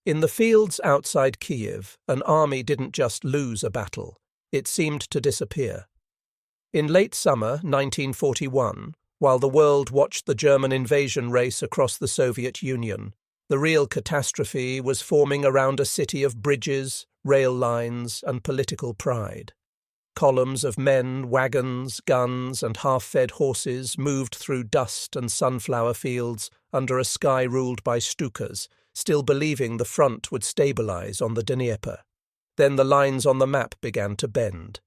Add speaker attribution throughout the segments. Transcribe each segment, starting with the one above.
Speaker 1: In the fields outside Kiev, an army didn't just lose a battle, it seemed to disappear. In late summer 1941, while the world watched the German invasion race across the Soviet Union, the real catastrophe was forming around a city of bridges, rail lines, and political pride. Columns of men, wagons, guns, and half-fed horses moved through dust and sunflower fields under a sky ruled by Stukas, still believing the front would stabilize on the Dnieper. Then the lines on the map began to bend.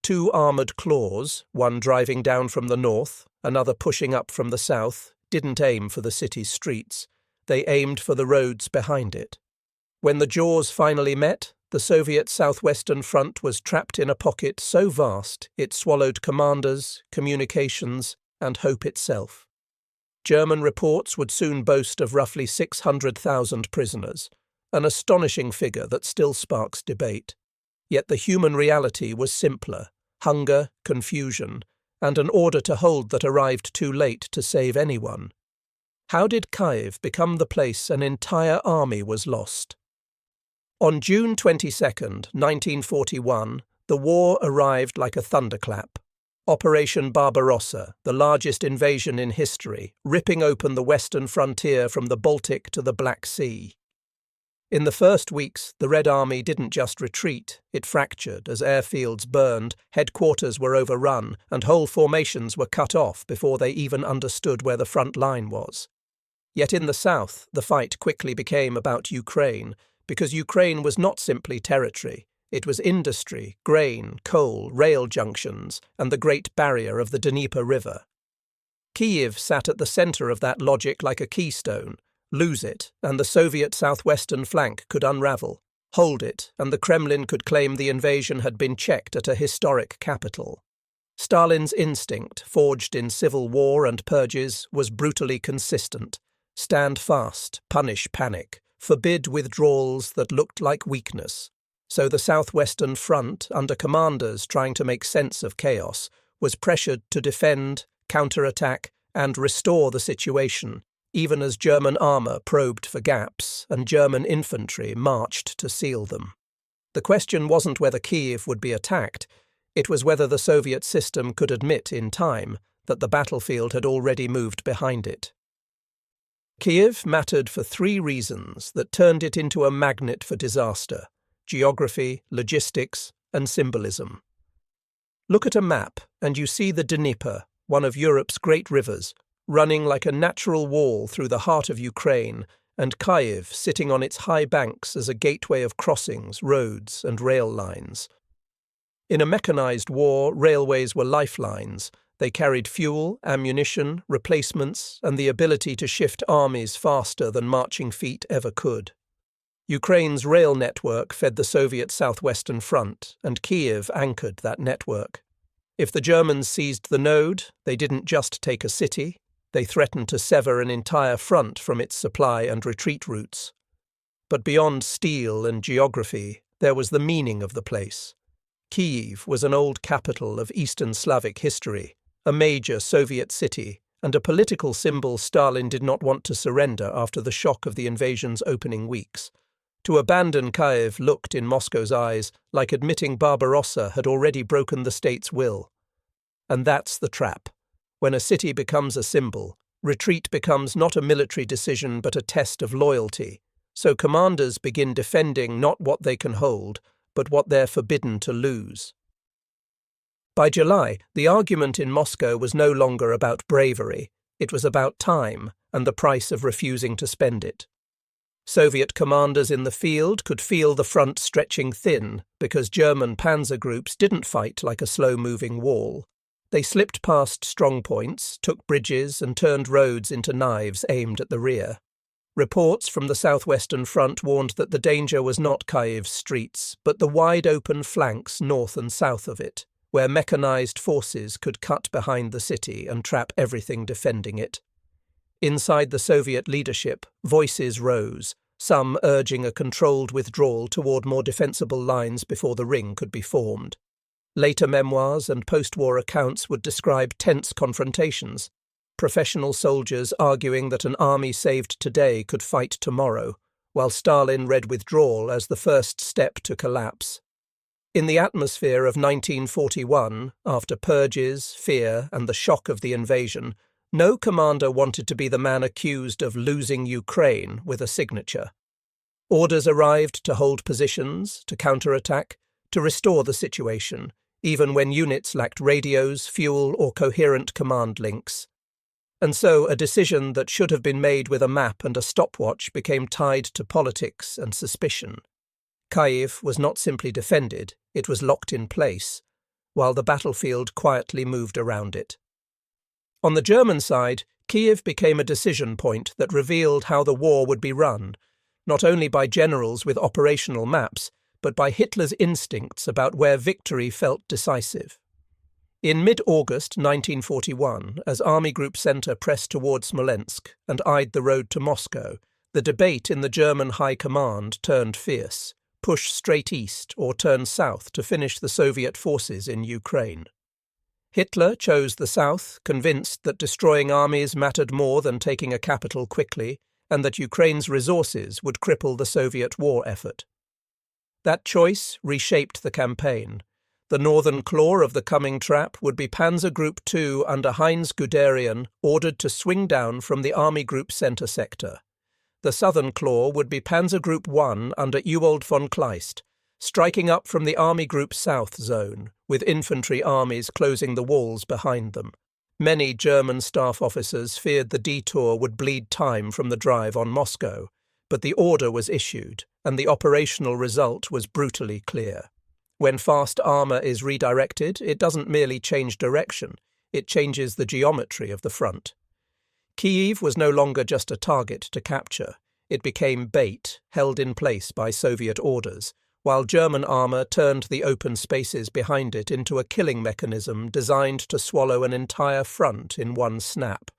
Speaker 1: Two armoured claws, one driving down from the north, another pushing up from the south, didn't aim for the city's streets. They aimed for the roads behind it. When the jaws finally met, the Soviet Southwestern Front was trapped in a pocket so vast it swallowed commanders, communications, and hope itself. German reports would soon boast of roughly 600,000 prisoners, an astonishing figure that still sparks debate. Yet the human reality was simpler: hunger, confusion, and an order to hold that arrived too late to save anyone. How did Kyiv become the place an entire army was lost? On June 22, 1941, the war arrived like a thunderclap. Operation Barbarossa, the largest invasion in history, ripping open the western frontier from the Baltic to the Black Sea. In the first weeks, the Red Army didn't just retreat, it fractured as airfields burned, headquarters were overrun, and whole formations were cut off before they even understood where the front line was. Yet in the south, the fight quickly became about Ukraine, because Ukraine was not simply territory. It was industry, grain, coal, rail junctions, and the Great Barrier of the Dnieper River. Kyiv sat at the center of that logic like a keystone. Lose it, and the Soviet southwestern flank could unravel. Hold it, and the Kremlin could claim the invasion had been checked at a historic capital. Stalin's instinct, forged in civil war and purges, was brutally consistent. Stand fast, punish panic, forbid withdrawals that looked like weakness. So the Southwestern Front, under commanders trying to make sense of chaos, was pressured to defend, counterattack, and restore the situation, even as German armour probed for gaps and German infantry marched to seal them. The question wasn't whether Kyiv would be attacked, it was whether the Soviet system could admit in time that the battlefield had already moved behind it. Kyiv mattered for three reasons that turned it into a magnet for disaster: geography, logistics, and symbolism. Look at a map and you see the Dnieper, one of Europe's great rivers, running like a natural wall through the heart of Ukraine, and Kyiv sitting on its high banks as a gateway of crossings, roads, and rail lines. In a mechanized war, railways were lifelines. They carried fuel, ammunition, replacements, and the ability to shift armies faster than marching feet ever could. Ukraine's rail network fed the Soviet Southwestern Front, and Kyiv anchored that network. If the Germans seized the node, they didn't just take a city, they threatened to sever an entire front from its supply and retreat routes. But beyond steel and geography, there was the meaning of the place. Kyiv was an old capital of Eastern Slavic history, a major Soviet city, and a political symbol Stalin did not want to surrender after the shock of the invasion's opening weeks. To abandon Kyiv looked, in Moscow's eyes, like admitting Barbarossa had already broken the state's will. And that's the trap. When a city becomes a symbol, retreat becomes not a military decision but a test of loyalty. So commanders begin defending not what they can hold, but what they're forbidden to lose. By July, the argument in Moscow was no longer about bravery. It was about time and the price of refusing to spend it. Soviet commanders in the field could feel the front stretching thin because German Panzer Groups didn't fight like a slow-moving wall. They slipped past strongpoints, took bridges, and turned roads into knives aimed at the rear. Reports from the Southwestern Front warned that the danger was not Kyiv's streets, but the wide-open flanks north and south of it, where mechanized forces could cut behind the city and trap everything defending it. Inside the Soviet leadership, voices rose, some urging a controlled withdrawal toward more defensible lines before the ring could be formed. Later memoirs and post-war accounts would describe tense confrontations, professional soldiers arguing that an army saved today could fight tomorrow, while Stalin read withdrawal as the first step to collapse. In the atmosphere of 1941, after purges, fear, and the shock of the invasion, no commander wanted to be the man accused of losing Ukraine with a signature. Orders arrived to hold positions, to counterattack, to restore the situation, even when units lacked radios, fuel, or coherent command links. And so a decision that should have been made with a map and a stopwatch became tied to politics and suspicion. Kyiv was not simply defended, it was locked in place, while the battlefield quietly moved around it. On the German side, Kyiv became a decision point that revealed how the war would be run, not only by generals with operational maps, but by Hitler's instincts about where victory felt decisive. In mid-August 1941, as Army Group Center pressed toward Smolensk and eyed the road to Moscow, the debate in the German High Command turned fierce: push straight east or turn south to finish the Soviet forces in Ukraine. Hitler chose the south, convinced that destroying armies mattered more than taking a capital quickly, and that Ukraine's resources would cripple the Soviet war effort. That choice reshaped the campaign. The northern claw of the coming trap would be Panzer Group II under Heinz Guderian, ordered to swing down from the Army Group Center sector. The southern claw would be Panzer Group I under Ewald von Kleist, striking up from the Army Group South zone, with infantry armies closing the walls behind them. Many German staff officers feared the detour would bleed time from the drive on Moscow, but the order was issued, and the operational result was brutally clear. When fast armour is redirected, it doesn't merely change direction, it changes the geometry of the front. Kyiv was no longer just a target to capture. It became bait, held in place by Soviet orders, while German armour turned the open spaces behind it into a killing mechanism designed to swallow an entire front in one snap.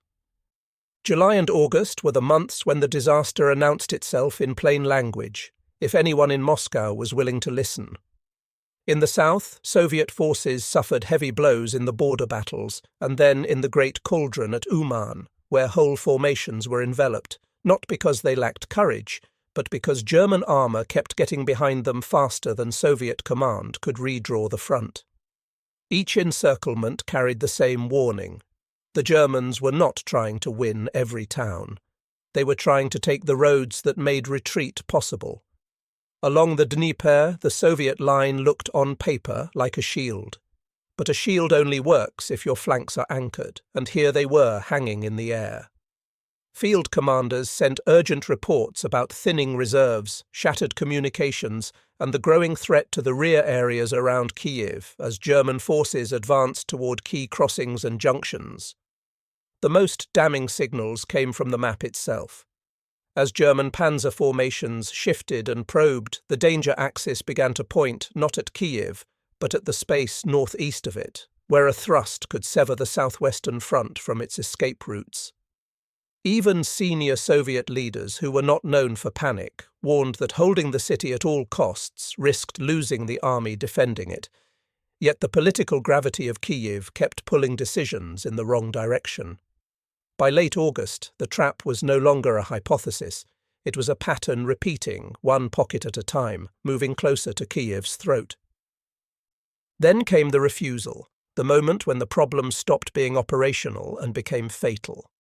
Speaker 1: July and August were the months when the disaster announced itself in plain language, if anyone in Moscow was willing to listen. In the south, Soviet forces suffered heavy blows in the border battles, and then in the Great Cauldron at Uman, where whole formations were enveloped, not because they lacked courage, but because German armour kept getting behind them faster than Soviet command could redraw the front. Each encirclement carried the same warning. The Germans were not trying to win every town. They were trying to take the roads that made retreat possible. Along the Dnieper, the Soviet line looked on paper like a shield. But a shield only works if your flanks are anchored, and here they were hanging in the air. Field commanders sent urgent reports about thinning reserves, shattered communications, and the growing threat to the rear areas around Kyiv as German forces advanced toward key crossings and junctions. The most damning signals came from the map itself. As German panzer formations shifted and probed, the danger axis began to point not at Kyiv, but at the space northeast of it, where a thrust could sever the Southwestern Front from its escape routes. Even senior Soviet leaders who were not known for panic warned that holding the city at all costs risked losing the army defending it. Yet the political gravity of Kyiv kept pulling decisions in the wrong direction. By late August, the trap was no longer a hypothesis. It was a pattern repeating, one pocket at a time, moving closer to Kyiv's throat. Then came the refusal, the moment when the problem stopped being operational and became fatal.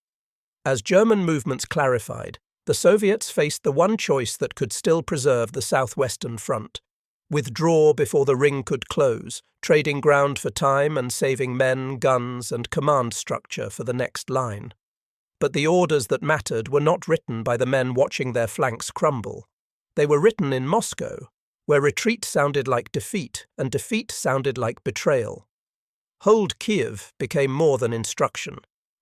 Speaker 1: As German movements clarified, the Soviets faced the one choice that could still preserve the Southwestern Front: withdraw before the ring could close, trading ground for time and saving men, guns, and command structure for the next line. But the orders that mattered were not written by the men watching their flanks crumble. They were written in Moscow, where retreat sounded like defeat and defeat sounded like betrayal. Hold Kyiv became more than instruction.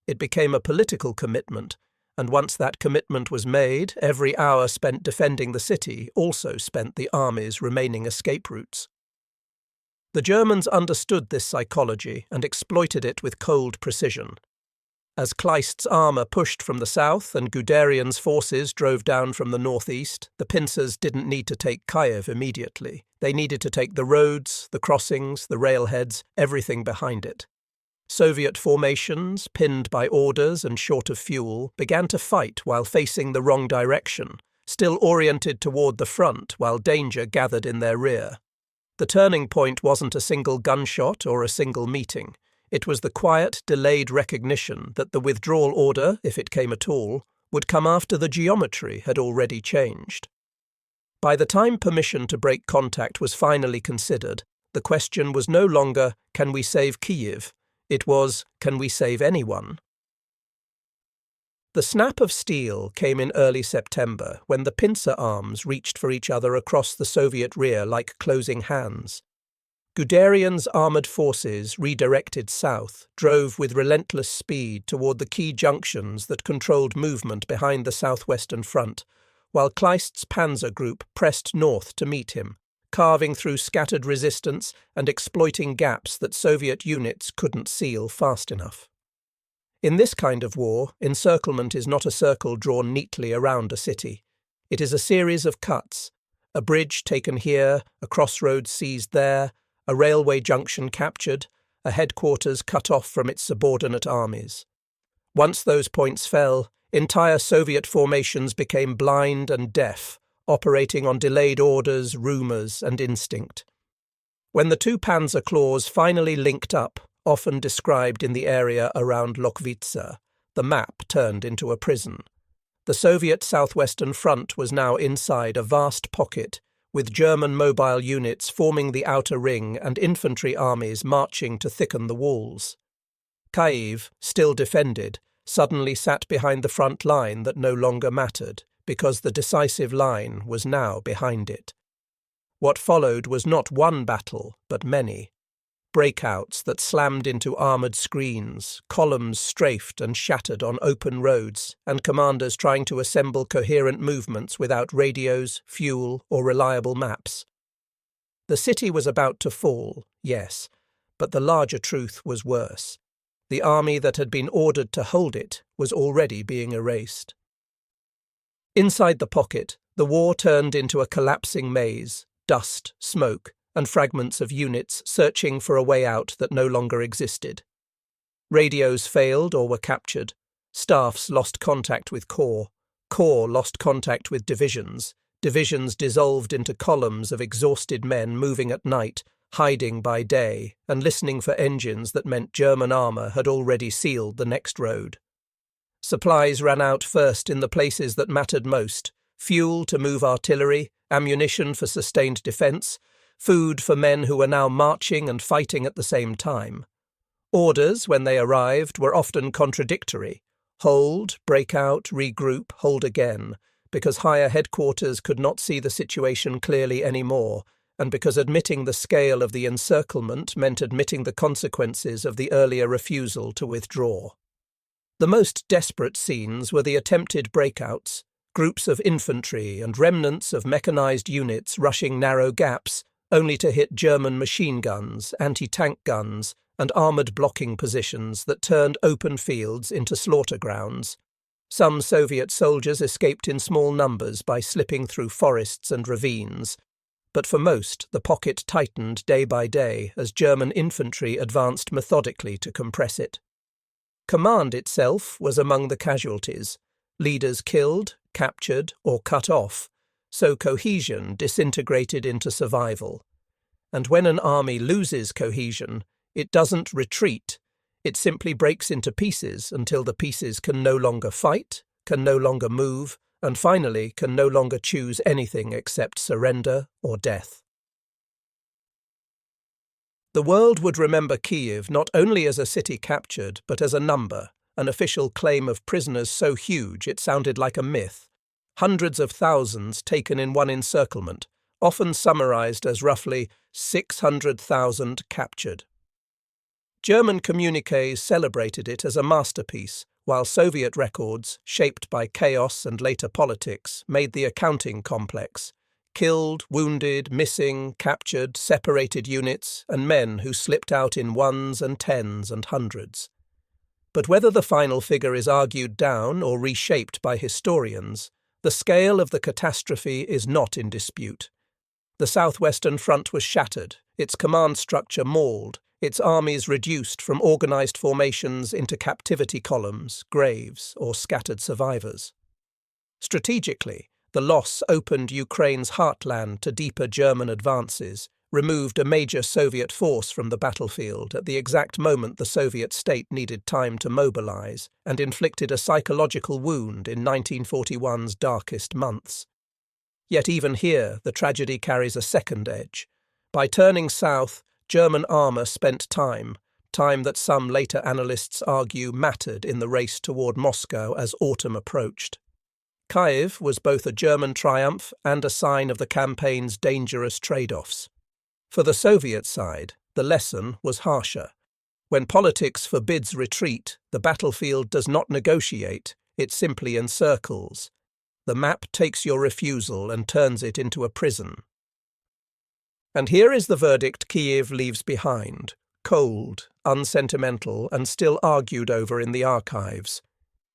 Speaker 1: It became a political commitment, and once that commitment was made, every hour spent defending the city also spent the army's remaining escape routes. The Germans understood this psychology and exploited it with cold precision. As Kleist's armour pushed from the south and Guderian's forces drove down from the northeast, the pincers didn't need to take Kyiv immediately. They needed to take the roads, the crossings, the railheads, everything behind it. Soviet formations, pinned by orders and short of fuel, began to fight while facing the wrong direction, still oriented toward the front while danger gathered in their rear. The turning point wasn't a single gunshot or a single meeting. It was the quiet, delayed recognition that the withdrawal order, if it came at all, would come after the geometry had already changed. By the time permission to break contact was finally considered, the question was no longer, can we save Kyiv? It was, can we save anyone? The snap of steel came in early September when the pincer arms reached for each other across the Soviet rear like closing hands. Guderian's armoured forces, redirected south, drove with relentless speed toward the key junctions that controlled movement behind the Southwestern Front, while Kleist's Panzer Group pressed north to meet him, carving through scattered resistance and exploiting gaps that Soviet units couldn't seal fast enough. In this kind of war, encirclement is not a circle drawn neatly around a city. It is a series of cuts, a bridge taken here, a crossroads seized there, a railway junction captured, a headquarters cut off from its subordinate armies. Once those points fell, entire Soviet formations became blind and deaf, operating on delayed orders, rumours, and instinct. When the two panzer claws finally linked up, often described in the area around Lokhvitsa, the map turned into a prison. The Soviet Southwestern Front was now inside a vast pocket, with German mobile units forming the outer ring and infantry armies marching to thicken the walls. Kyiv, still defended, suddenly sat behind the front line that no longer mattered, because the decisive line was now behind it. What followed was not one battle, but many. Breakouts that slammed into armoured screens, columns strafed and shattered on open roads, and commanders trying to assemble coherent movements without radios, fuel, or reliable maps. The city was about to fall, yes, but the larger truth was worse. The army that had been ordered to hold it was already being erased. Inside the pocket, the war turned into a collapsing maze, dust, smoke, and fragments of units searching for a way out that no longer existed. Radios failed or were captured. Staffs lost contact with corps. Corps lost contact with divisions. Divisions dissolved into columns of exhausted men moving at night, hiding by day, and listening for engines that meant German armour had already sealed the next road. Supplies ran out first in the places that mattered most: fuel to move artillery, ammunition for sustained defence, food for men who were now marching and fighting at the same time. Orders, when they arrived, were often contradictory: hold, break out, regroup, hold again, because higher headquarters could not see the situation clearly anymore, and because admitting the scale of the encirclement meant admitting the consequences of the earlier refusal to withdraw. The most desperate scenes were the attempted breakouts, groups of infantry and remnants of mechanized units rushing narrow gaps, only to hit German machine guns, anti-tank guns, and armoured blocking positions that turned open fields into slaughter grounds. Some Soviet soldiers escaped in small numbers by slipping through forests and ravines, but for most the pocket tightened day by day as German infantry advanced methodically to compress it. Command itself was among the casualties, leaders killed, captured, or cut off, so cohesion disintegrated into survival. And when an army loses cohesion, it doesn't retreat. It simply breaks into pieces until the pieces can no longer fight, can no longer move, and finally can no longer choose anything except surrender or death. The world would remember Kyiv not only as a city captured, but as a number, an official claim of prisoners so huge it sounded like a myth. Hundreds of thousands taken in one encirclement, often summarized as roughly 600,000 captured. German communiques celebrated it as a masterpiece, while Soviet records, shaped by chaos and later politics, made the accounting complex. Killed, wounded, missing, captured, separated units, and men who slipped out in ones and tens and hundreds. But whether the final figure is argued down or reshaped by historians, the scale of the catastrophe is not in dispute. The Southwestern Front was shattered, its command structure mauled, its armies reduced from organised formations into captivity columns, graves, or scattered survivors. Strategically, The loss opened Ukraine's heartland to deeper German advances, removed a major Soviet force from the battlefield at the exact moment the Soviet state needed time to mobilize, and inflicted a psychological wound in 1941's darkest months. Yet even here, the tragedy carries a second edge. By turning south, German armour spent time that some later analysts argue mattered in the race toward Moscow as autumn approached. Kyiv was both a German triumph and a sign of the campaign's dangerous trade-offs. For the Soviet side, the lesson was harsher. When politics forbids retreat, the battlefield does not negotiate, it simply encircles. The map takes your refusal and turns it into a prison. And here is the verdict Kyiv leaves behind, cold, unsentimental, and still argued over in the archives.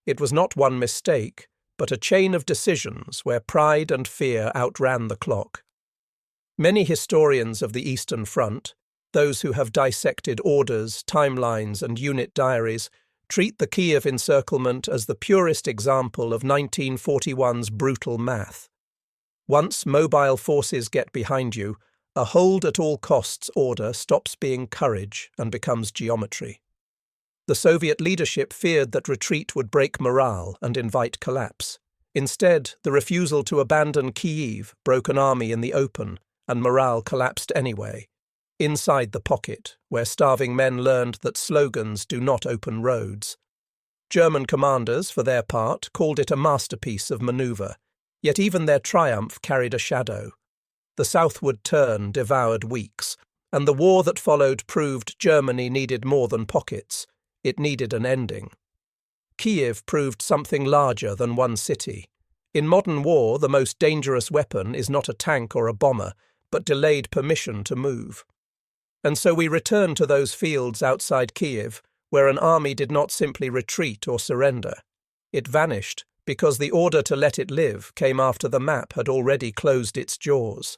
Speaker 1: It was not one mistake, but a chain of decisions where pride and fear outran the clock. Many historians of the Eastern Front, those who have dissected orders, timelines, and unit diaries, treat the Kiev encirclement as the purest example of 1941's brutal math. Once mobile forces get behind you, a hold-at-all-costs order stops being courage and becomes geometry. The Soviet leadership feared that retreat would break morale and invite collapse. Instead, the refusal to abandon Kyiv broke an army in the open, and morale collapsed anyway. Inside the pocket, where starving men learned that slogans do not open roads. German commanders, for their part, called it a masterpiece of manoeuvre, yet even their triumph carried a shadow. The southward turn devoured weeks, and the war that followed proved Germany needed more than pockets. It needed an ending. Kyiv proved something larger than one city. In modern war, the most dangerous weapon is not a tank or a bomber, but delayed permission to move. And so we return to those fields outside Kyiv, where an army did not simply retreat or surrender. It vanished because the order to let it live came after the map had already closed its jaws.